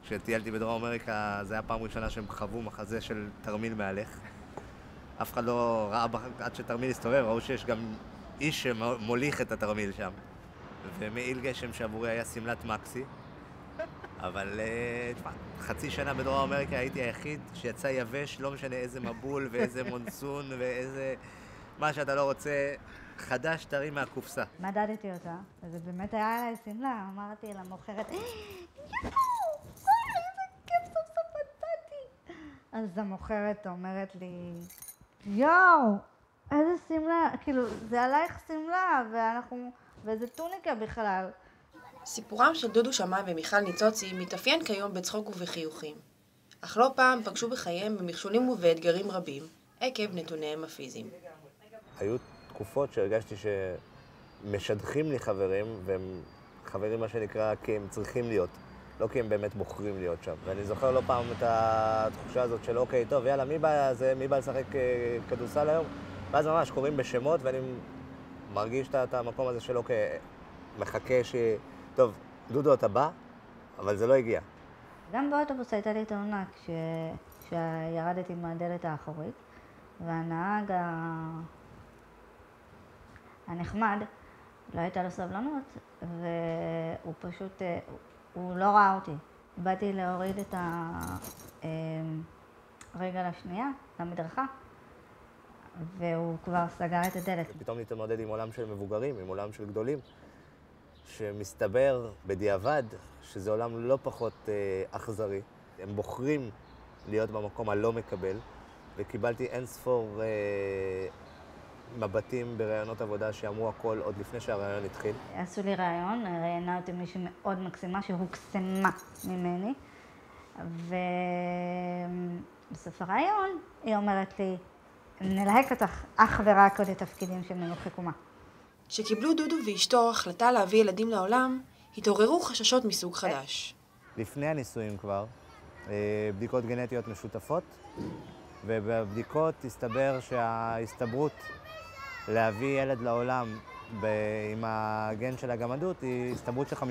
כשטיילתי בדרום אמריקה, זה היה פעם ראשונה שהם חוו מחזה של תרמיל מהלך. אף אחד לא ראה, עד שתרמיל הסתובב, ראו שיש גם איש שמוליך את התרמיל שם. ומעיל גשם שעבורי היה סמלת מקסי. אבל חצי שנה בדרום אמריקה הייתי היחיד שיצא יבש, לא משנה איזה מבול ואיזה מונסון ואיזה... מה שאתה לא רוצה, חדש טרי מהקופסה. מדדתי אותה, וזה באמת היה עליי סמלה, אמרתי למוכרת, יואו, איזה כיף סוף סוף מצאתי. אז המוכרת אומרת לי, יואו, איזה סמלה, כאילו, זה עלייך סמלה, וזה טוניקה בכלל. סיפורם של דודו שמאי ומיכל ניצוצי מתאפיין כיום בצחוק ובחיוכים, אך לא פעם פגשו בחייהם במכשולים ובאתגרים רבים, עקב נתוניהם הפיזיים. היו תקופות שהרגשתי שמשדכים לי חברים, והם חברים מה שנקרא כי הם צריכים להיות, לא כי הם באמת בוחרים להיות שם. ואני זוכר לא פעם את התחושה הזאת של אוקיי, טוב, יאללה, מי בא לשחק כדורסל היום? ואז ממש קוראים בשמות ואני מרגיש את המקום הזה של אוקיי, מחכה טוב, דודו אתה בא, אבל זה לא הגיע. גם באוטובוס הייתה לי תאונה כשירדתי מהדלת האחורית, והנהג הנחמד, לא הייתה לו סבלנות, והוא פשוט, הוא לא ראה אותי. באתי להוריד את הרגל השנייה למדרכה, והוא כבר סגר את הדלת. פתאום להתמודד עם עולם של מבוגרים, עם עולם של גדולים, שמסתבר בדיעבד שזה עולם לא פחות אכזרי. הם בוחרים להיות במקום הלא מקבל, וקיבלתי אין ספור מבטים ברעיונות עבודה שאמרו הכל עוד לפני שהרעיון התחיל. עשו לי רעיון, ראיינה אותי מישהי מאוד מקסימה שהוקסמה ממני, ובסוף הרעיון היא אומרת לי, נלהק אותך אך ורק עוד התפקידים של מלוך חכומה. כשקיבלו דודו ואשתו החלטה להביא ילדים לעולם, התעוררו חששות מסוג חדש. לפני הניסויים כבר, בדיקות גנטיות משותפות, ובבדיקות הסתבר שההסתברות להביא ילד לעולם עם הגן של הגמדות היא הסתברות של 50%. את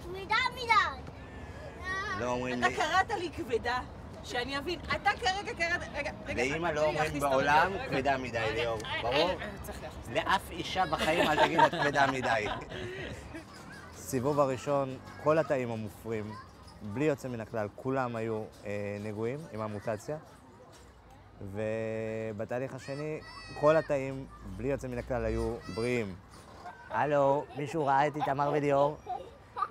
כבדה מדי. לא אומרים לי... אתה קראת לי כבדה, שאני אבין. אתה רגע. לאמא לא אומרים בעולם כבדה מדי, ליאור. ברור? לאף אישה בחיים אל תגיד את כבדה מדי. סיבוב הראשון, כל התאים המופרים, בלי יוצא מן הכלל, כולם היו נגועים עם המוטציה. ובתהליך השני, כל התאים, בלי יוצא מן הכלל, היו בריאים. הלו, מישהו ראה את איתמר וליאור?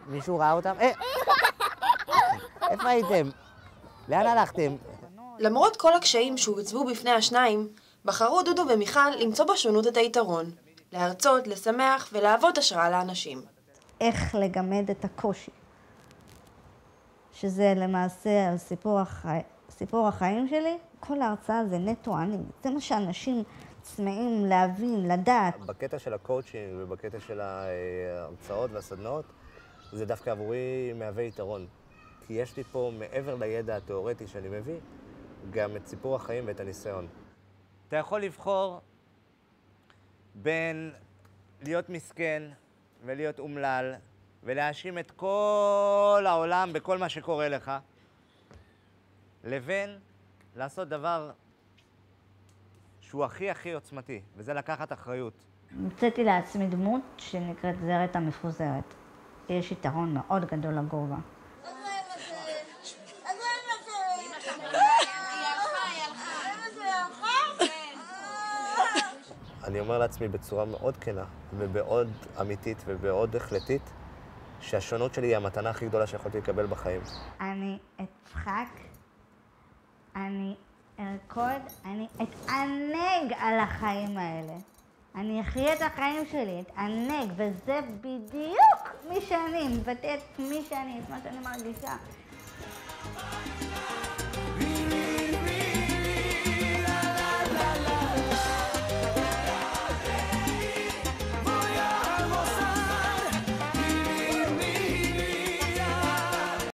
מישהו ראה אותם? איפה הייתם? לאן הלכתם? למרות כל הקשיים שהוצבו בפני השניים, בחרו דודו ומיכל למצוא בשונות את היתרון, להרצות, לשמח ולהוות השראה לאנשים. איך לגמד את הקושי, שזה למעשה על סיפור החיים שלי. כל ההרצאה זה נטו אני, זה מה שאנשים צמאים להבין, לדעת. בקטע של הקואוצ'ינג ובקטע של ההרצאות והסדנאות, זה דווקא עבורי מהווה יתרון. כי יש לי פה, מעבר לידע התיאורטי שאני מביא, גם את סיפור החיים ואת הניסיון. אתה יכול לבחור בין להיות מסכן ולהיות אומלל, ולהאשים את כל העולם בכל מה שקורה לך, לבין לעשות דבר שהוא הכי עוצמתי, וזה לקחת אחריות. מצאתי לעצמי דמות שנקראת זרת המפוזרת. יש יתרון מאוד גדול לגובה. אני אומר לעצמי בצורה מאוד כנה, ובעוד אמיתית ובעוד החלטית, שהשונות שלי היא המתנה הכי גדולה שיכולתי לקבל בחיים. אני אצחק, אני ארקוד, אני אתענג על החיים האלה. אני אחיה את החיים שלי, אתענג, וזה בדיוק מי שאני, מבטאת מי שאני, את מה שאני מרגישה.